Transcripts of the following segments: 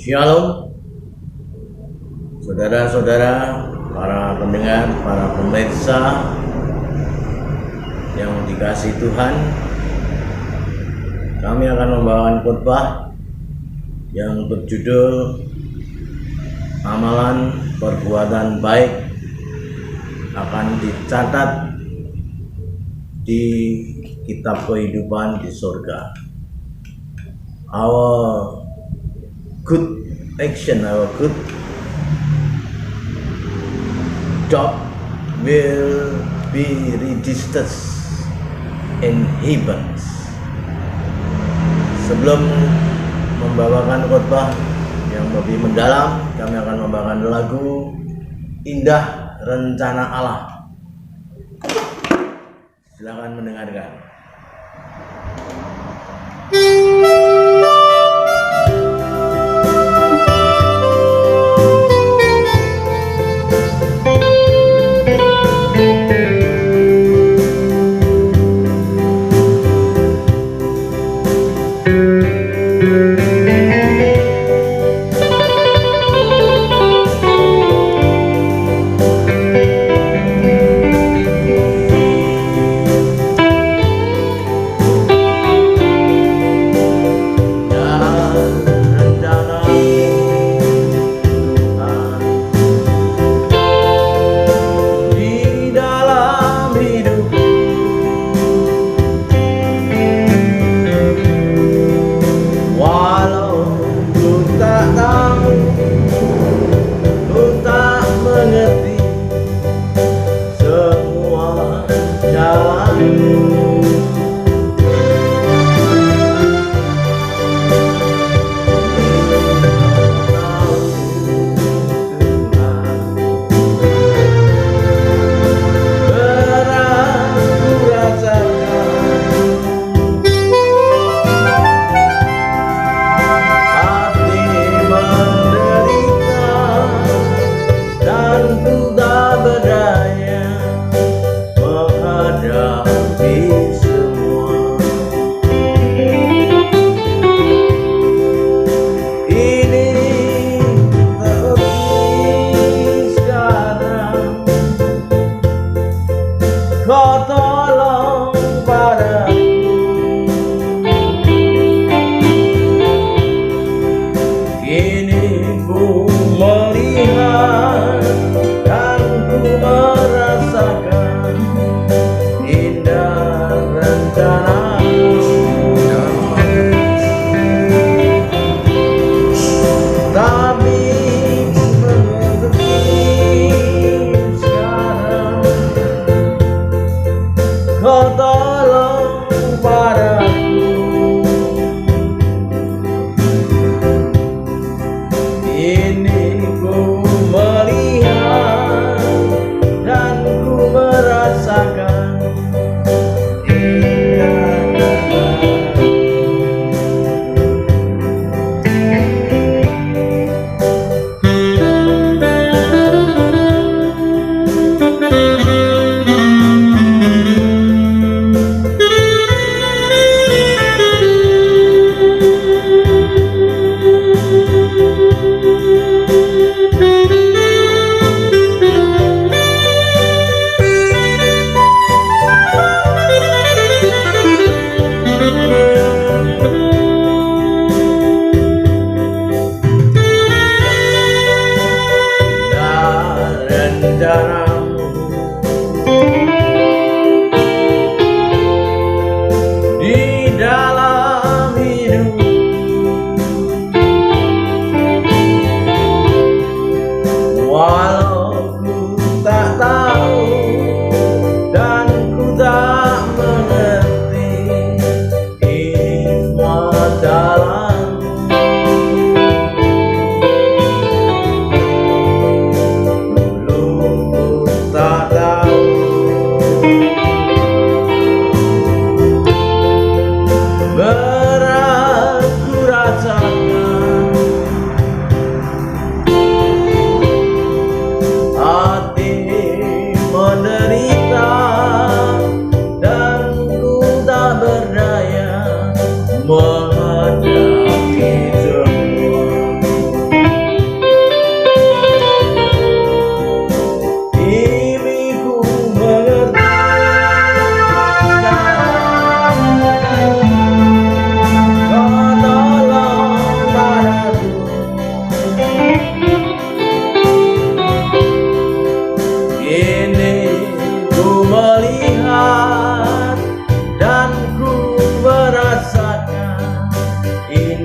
Shalom, saudara-saudara, para pendengar, para pemirsa yang dikasihi Tuhan. Kami akan membawakan khotbah yang berjudul Amalan Perbuatan Baik akan dicatat di kitab kehidupan di surga. Our good action, our good job will be registered in heavens. Sebelum membawakan khotbah yang lebih mendalam, kami akan membawakan lagu Indah Rencana Allah. Silakan mendengarkan.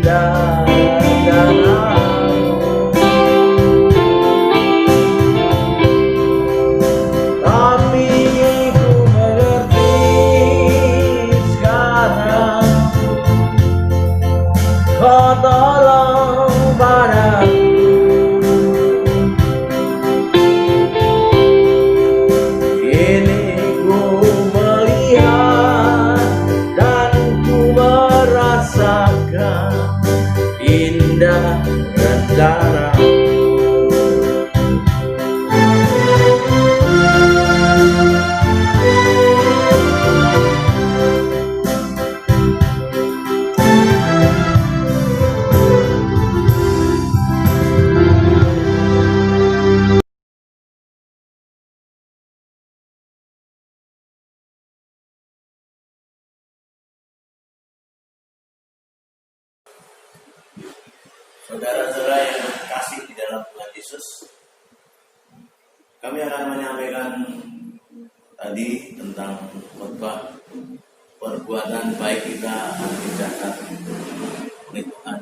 indah danau. Tapi ku mengerti sekarang, kau tolong padaku. Kini ku melihat dan ku merasakan indah rencana. Saudara-saudara yang terkasih di dalam Tuhan Yesus, kami akan menyampaikan tadi tentang khotbah perbuatan baik kita akan dicatat oleh Tuhan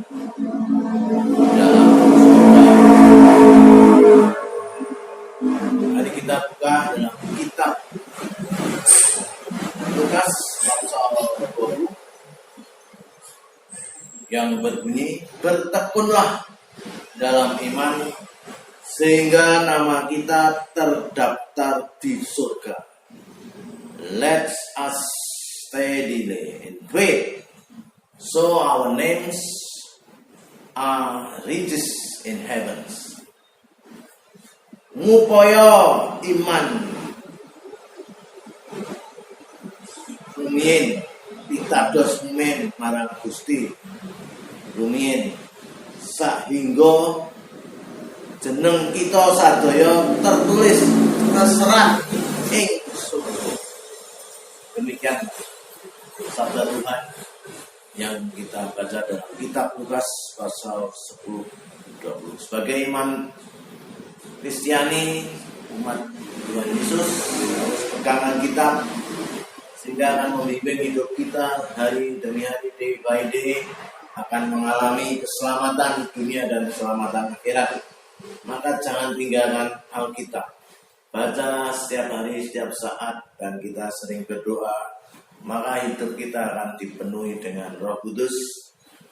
dalam surga. Mari kita buka dalam kitab Lukas pasal 20 yang berbunyi, bertekunlah dalam iman sehingga nama kita terdaftar di surga. Let us steadily in faith, so our names are registered in heavens. Ngupaya iman rumiyin pitados men marang Gusti, rumiyin sahingga jeneng kita sadaya tertulis terserat ing surga. Demikian sabda Tuhan yang kita baca dalam kitab Lukas pasal 10-20. Sebagai iman Kristiani, umat Tuhan Yesus harus pegangan kitab sehingga akan membimbing hidup kita hari demi hari, day by day, akan mengalami keselamatan dunia dan keselamatan akhirat. Maka jangan tinggalkan Alkitab. Baca setiap hari, setiap saat, dan kita sering berdoa. Maka hidup kita akan dipenuhi dengan Roh Kudus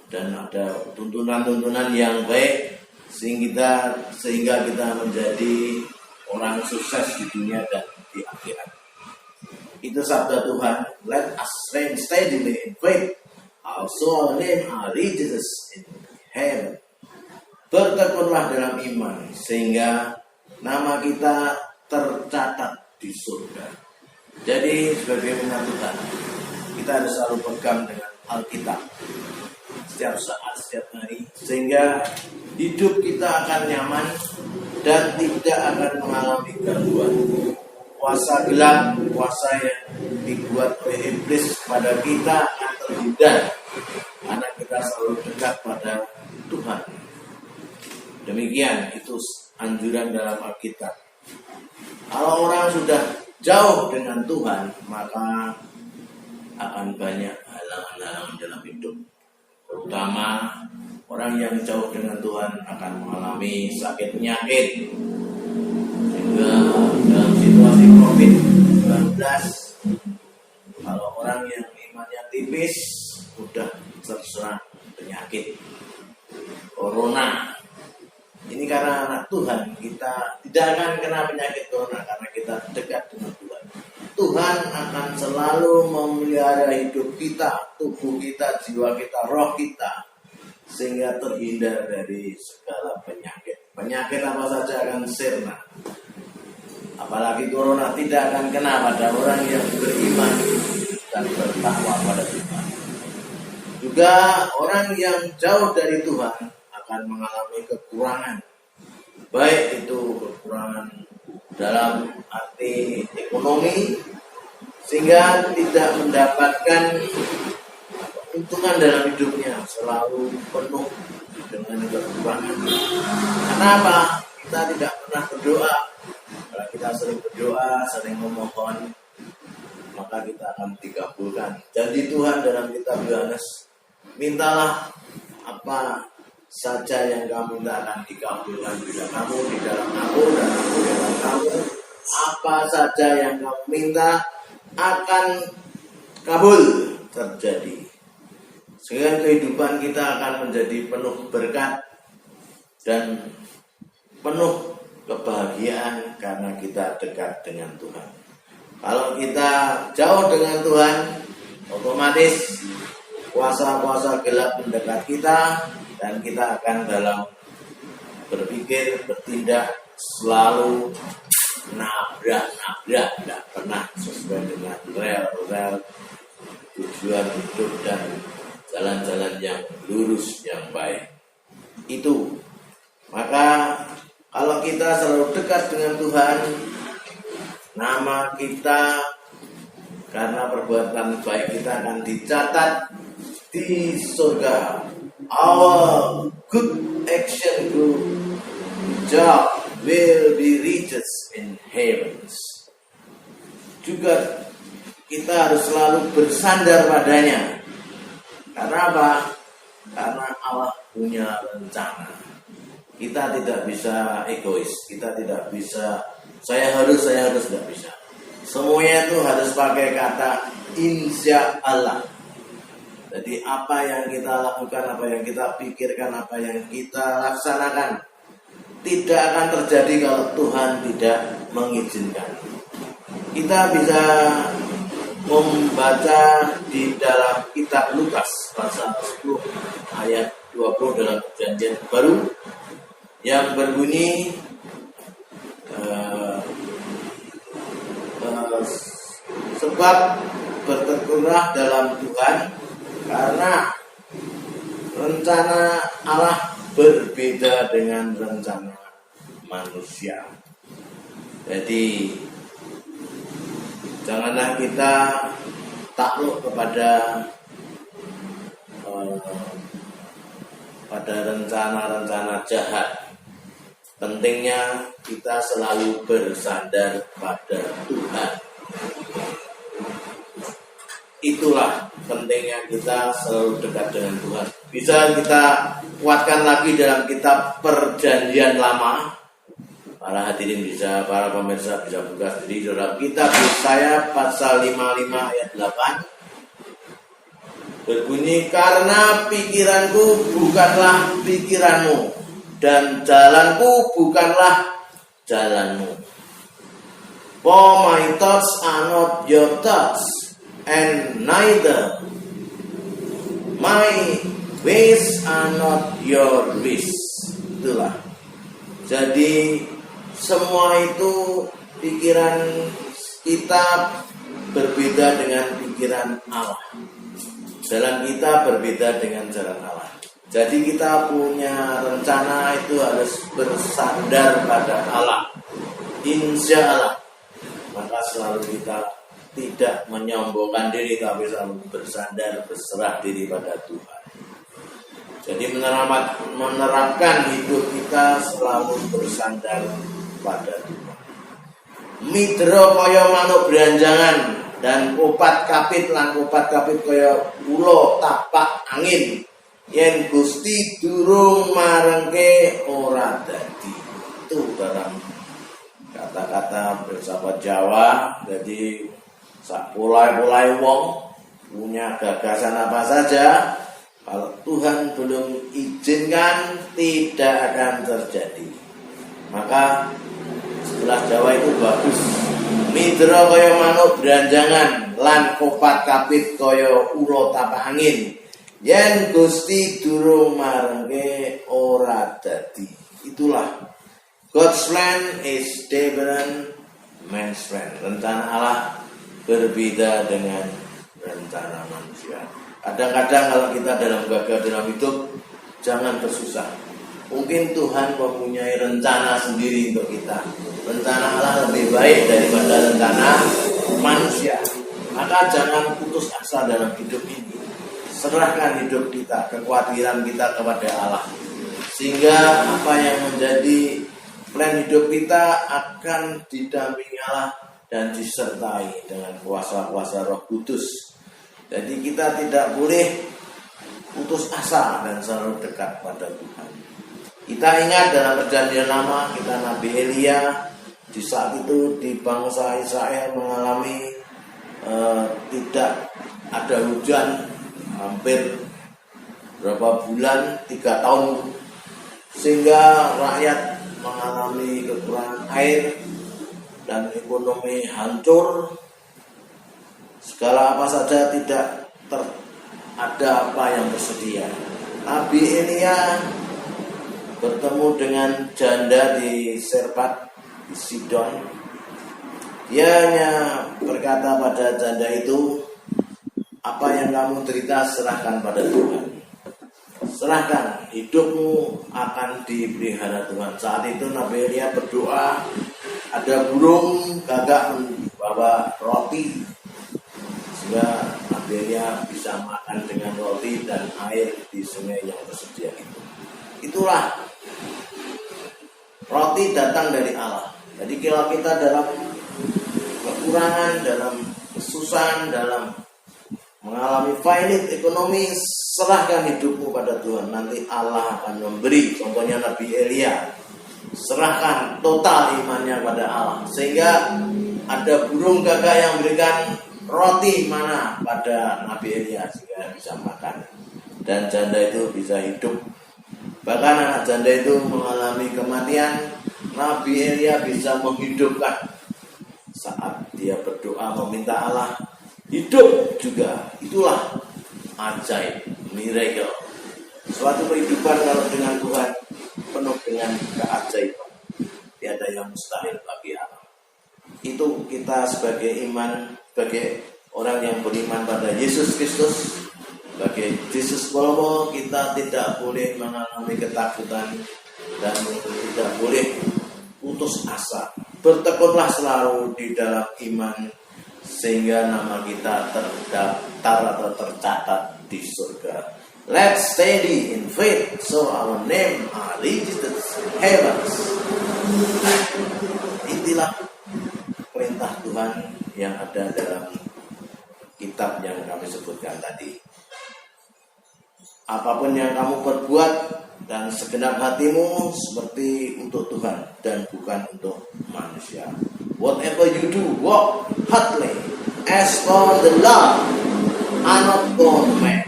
dan ada tuntunan-tuntunan yang baik sehingga kita menjadi orang sukses di dunia dan di akhirat. Itu sabda Tuhan. Let us reign steadily in faith, also our name are registered in heaven. Bertekunlah dalam iman sehingga nama kita tercatat di surga. Jadi sebagai umat Tuhan, kita harus selalu pegang dengan Alkitab setiap saat, setiap hari, sehingga hidup kita akan nyaman dan tidak akan mengalami gangguan. Kuasa gelap, kuasa yang dibuat oleh iblis pada kita akan terhindar karena kita selalu dekat pada Tuhan. Demikian itu anjuran dalam Alkitab. Kalau orang sudah jauh dengan Tuhan, maka akan banyak halangan-halangan dalam hidup. Terutama orang yang jauh dengan Tuhan akan mengalami sakit penyakit. Sehingga dalam situasi COVID-19, kalau orang yang imannya tipis sudah terserang penyakit corona. Ini karena anak Tuhan, kita tidak akan kena penyakit corona karena kita dekat dengan Tuhan. Tuhan akan selalu memelihara hidup kita, tubuh kita, jiwa kita, roh kita, sehingga terhindar dari segala penyakit. Penyakit apa saja akan sirna. Apalagi corona tidak akan kena pada orang yang beriman dan bertakwa pada Tuhan. Juga orang yang jauh dari Tuhan akan mengalami kekurangan, baik itu kekurangan dalam arti ekonomi, sehingga tidak mendapatkan keuntungan dalam hidupnya, selalu penuh dengan kekurangan. Kenapa? Kita tidak pernah berdoa. Kalau kita sering berdoa, sering memohon, maka kita akan dikabulkan. Janji Tuhan dalam kitab Yohanes, mintalah apa saja yang kamu minta akan dikabulkan bila kamu di dalam aku dan aku di dalam kamu. Apa saja yang kamu minta akan kabul terjadi. Sehingga kehidupan kita akan menjadi penuh berkat dan penuh kebahagiaan karena kita dekat dengan Tuhan. Kalau kita jauh dengan Tuhan, otomatis kuasa-kuasa gelap mendekat kita dan kita akan dalam berpikir, bertindak selalu nabrak, tidak pernah sesuai dengan rel tujuan hidup dan jalan-jalan yang lurus, yang baik. Itu. Maka kalau kita selalu dekat dengan Tuhan, nama kita karena perbuatan baik kita akan dicatat di surga. Our good action, good job will be riches in heavens. Juga kita harus selalu bersandar padanya. Karena apa? Karena Allah punya rencana. Kita tidak bisa egois, kita tidak bisa saya harus tidak bisa. Semuanya itu harus pakai kata insya Allah. Jadi apa yang kita lakukan, apa yang kita pikirkan, apa yang kita laksanakan tidak akan terjadi kalau Tuhan tidak mengizinkan. Kita bisa membaca di dalam kitab Lukas pasal 10 ayat 20 dalam perjanjian baru yang berbunyi sebab bertekunlah dalam Tuhan karena rencana Allah berbeda dengan rencana manusia. Jadi janganlah kita takluk kepada rencana-rencana jahat. Pentingnya kita selalu bersandar pada Tuhan. Itulah pentingnya kita selalu dekat dengan Tuhan. Bisa kita kuatkan lagi dalam kitab Perjanjian Lama. Para hadirin bisa, para pemirsa bisa buka sendiri dalam kitab Yesaya pasal 55 ayat 8. Berbunyi, karena pikiranku bukanlah pikiranmu dan jalanku bukanlah jalanmu. For my thoughts are not your thoughts, and neither my ways are not your ways. Itulah. Jadi semua itu pikiran kita berbeda dengan pikiran Allah. Jalan kita berbeda dengan jalan Allah. Jadi kita punya rencana itu harus bersandar pada Allah. Insya Allah. Maka selalu kita tidak menyombongkan diri, tapi selalu bersandar, berserah diri pada Tuhan. Jadi menerapkan hidup kita selalu bersandar pada Tuhan. Midro kaya manuk beranjangan dan opat kapit kaya ulo tapak angin. Yen Gusti durung marengke ora dadi. Itu dalam kata-kata bersahabat Jawa. Jadi sak pulai-pulai wong punya gagasan apa saja, kalau Tuhan belum izinkan tidak akan terjadi. Maka istilah Jawa itu bagus. Midro kaya manuk beranjangan lan kopat kapit kaya ulo tapak angin. Yen Gusti durung marengke ora dadi. Itulah God's plan is different man's plan. Rencana Allah berbeda dengan rencana manusia. Kadang-kadang kalau kita dalam gagal dalam hidup, jangan bersusah. Mungkin Tuhan mempunyai rencana sendiri untuk kita. Rencana Allah lebih baik daripada rencana manusia. Maka jangan putus asa dalam hidup ini. Serahkan hidup kita, kekhawatiran kita kepada Allah. Sehingga apa yang menjadi plan hidup kita akan didampingi Allah dan disertai dengan kuasa-kuasa Roh Kudus. Jadi kita tidak boleh putus asa dan selalu dekat pada Tuhan. Kita ingat dalam perjanjian lama, kita Nabi Elia di saat itu di bangsa Israel mengalami tidak ada hujan hampir berapa bulan, 3 tahun, sehingga rakyat mengalami kekurangan air dan ekonomi hancur. Segala apa saja tidak ada apa yang tersedia. Nabi Elia bertemu dengan janda di Serpat, di Sidon. Dia hanya berkata pada janda itu, apa yang kamu derita serahkan pada Tuhan. Serahkan, hidupmu akan dipelihara Tuhan. Saat itu Nabi Elia berdoa, ada burung gagak membawa roti, sehingga Nabi Elia bisa makan dengan roti dan air di sungai yang tersedia itu. Itulah roti datang dari Allah. Jadi kalau kita dalam kekurangan, dalam kesusahan, dalam mengalami finite ekonomi, serahkan hidupmu pada Tuhan. Nanti Allah akan memberi. Contohnya Nabi Elia, serahkan total imannya pada Allah, sehingga ada burung gagak yang berikan roti mana pada Nabi Elia sehingga bisa makan, dan janda itu bisa hidup. Bahkan anak janda itu mengalami kematian, Nabi Elia bisa menghidupkan saat dia berdoa meminta Allah hidup juga. Itulah ajaib, miracle. Suatu kehidupan kalau dengan Tuhan penuh dengan keajaiban. Tiada yang mustahil bagi Allah. Itu kita sebagai iman, sebagai orang yang beriman pada Yesus Kristus, sebagai Jesus Kolomo, kita tidak boleh mengalami ketakutan dan tidak boleh putus asa. Bertekunlah selalu di dalam iman, sehingga nama kita terdaftar atau tercatat di surga. Let's steady in faith, so our name are registered in heavens. Inilah perintah Tuhan yang ada dalam kitab yang kami sebutkan tadi. Apapun yang kamu perbuat dan segenap hatimu seperti untuk Tuhan dan bukan untuk manusia. Whatever you do, walk heartily as for the Lord and not for man.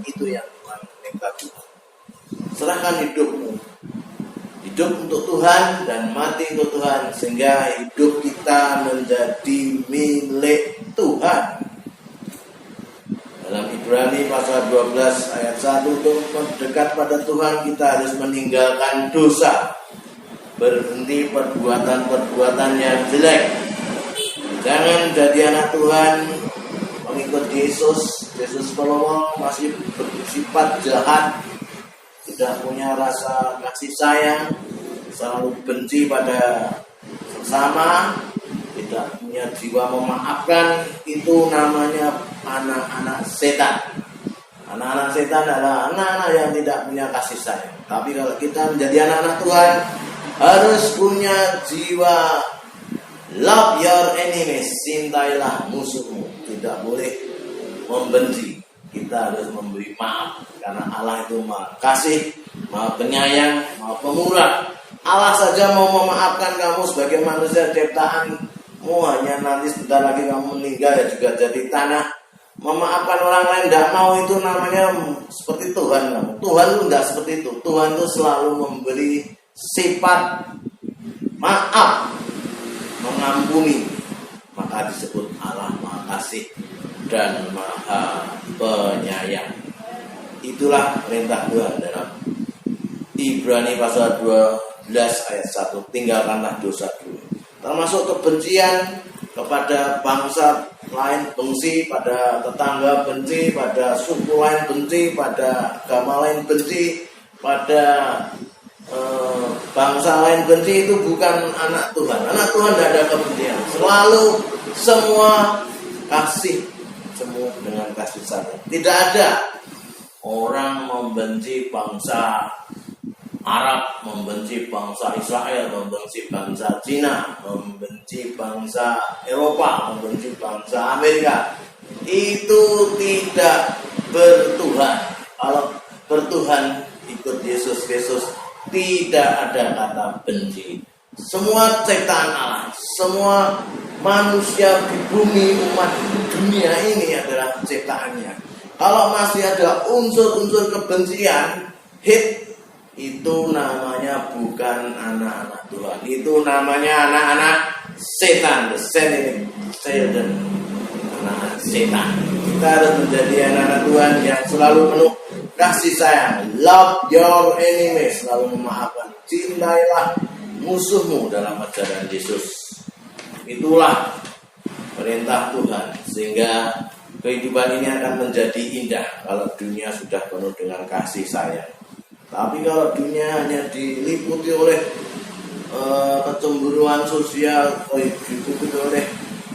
Itu yang Tuhan minta kita. Serahkan hidupmu, hidup untuk Tuhan dan mati untuk Tuhan, sehingga hidup kita menjadi milik Tuhan. Dalam Ibrani pasal 12 ayat 1, untuk mendekat pada Tuhan kita harus meninggalkan dosa, berhenti perbuatan-perbuatan yang jelek. Jangan jadi anak Tuhan, mengikut Yesus Kolomo masih bersifat jahat, tidak punya rasa kasih sayang, selalu benci pada sesama, tidak punya jiwa memaafkan. Itu namanya anak-anak setan. Anak-anak setan adalah anak-anak yang tidak punya kasih sayang. Tapi kalau kita menjadi anak-anak Tuhan, harus punya jiwa love your enemies, cintailah musuhmu. Tidak boleh membenci. Kita harus memberi maaf, karena Allah itu Maha Kasih, Maha Penyayang, Maha Pemurah. Allah saja mau memaafkan kamu sebagai manusia ciptaanmu, hanya nanti sebentar lagi kamu meninggal ya juga jadi tanah. Memaafkan orang lain tidak mau, itu namanya seperti Tuhan kamu. Tuhan itu tidak seperti itu. Tuhan itu selalu memberi sifat maaf, mengampuni. Maka disebut Allah Maha Kasih dan Maha Penyayang. Itulah perintah Tuhan dalam Ibrani pasal 12 ayat 1. Tinggalkanlah dosa dulu, termasuk kebencian kepada bangsa lain, benci pada tetangga, benci pada suku lain, benci pada agama lain, benci pada bangsa lain, benci. Itu bukan anak Tuhan. Anak Tuhan tidak ada kebencian, selalu semua kasih, semua dengan kasih sayang. Tidak ada orang membenci bangsa Arab, membenci bangsa Israel, membenci bangsa Cina, membenci bangsa Eropa, membenci bangsa Amerika. Itu tidak bertuhan. Kalau bertuhan ikut Yesus Kristus tidak ada kata benci. Semua ciptaan Allah, semua manusia di bumi umat dunia ini adalah ciptaannya. Kalau masih ada unsur-unsur kebencian, itu namanya bukan anak-anak Tuhan. Itu namanya anak-anak setan. The Satan, anak-anak setan. Kita harus menjadi anak-anak Tuhan yang selalu penuh kasih sayang. Love your enemies, selalu memaafkan. Cintailah musuhmu dalam ajaran Yesus. Itulah perintah Tuhan, sehingga kehidupan ini akan menjadi indah kalau dunia sudah penuh dengan kasih sayang. Tapi kalau dunia hanya diliputi oleh kecemburuan sosial, dihidupi oleh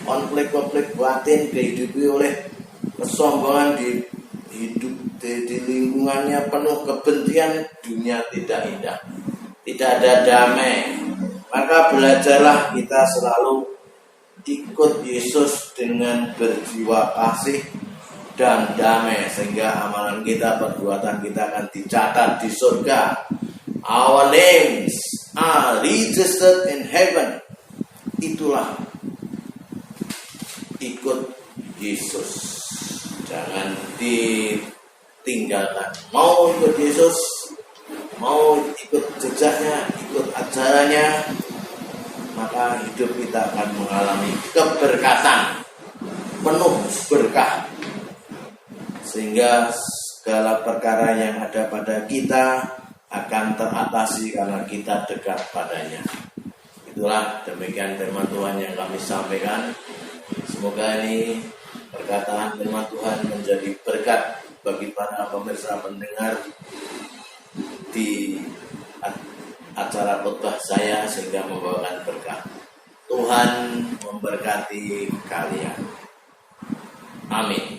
konflik-konflik batin, dihidupi oleh kesombongan, di lingkungannya penuh kebencian, dunia tidak indah, tidak ada damai. Maka belajarlah kita selalu ikut Yesus dengan berjiwa kasih dan damai, sehingga amalan kita, perbuatan kita akan dicatat di surga. Our names are registered in heaven. Itulah ikut Yesus, jangan ditinggalkan. Mau ikut Yesus, mau ikut jejaknya, ikut ajarannya, maka hidup kita akan mengalami keberkatan, penuh berkah, sehingga segala perkara yang ada pada kita akan teratasi karena kita dekat padanya. Itulah demikian firman Tuhan yang kami sampaikan. Semoga ini perkataan firman Tuhan menjadi berkat bagi para pemirsa pendengar di acara khotbah saya, sehingga membawakan berkat. Tuhan memberkati kalian. Amin.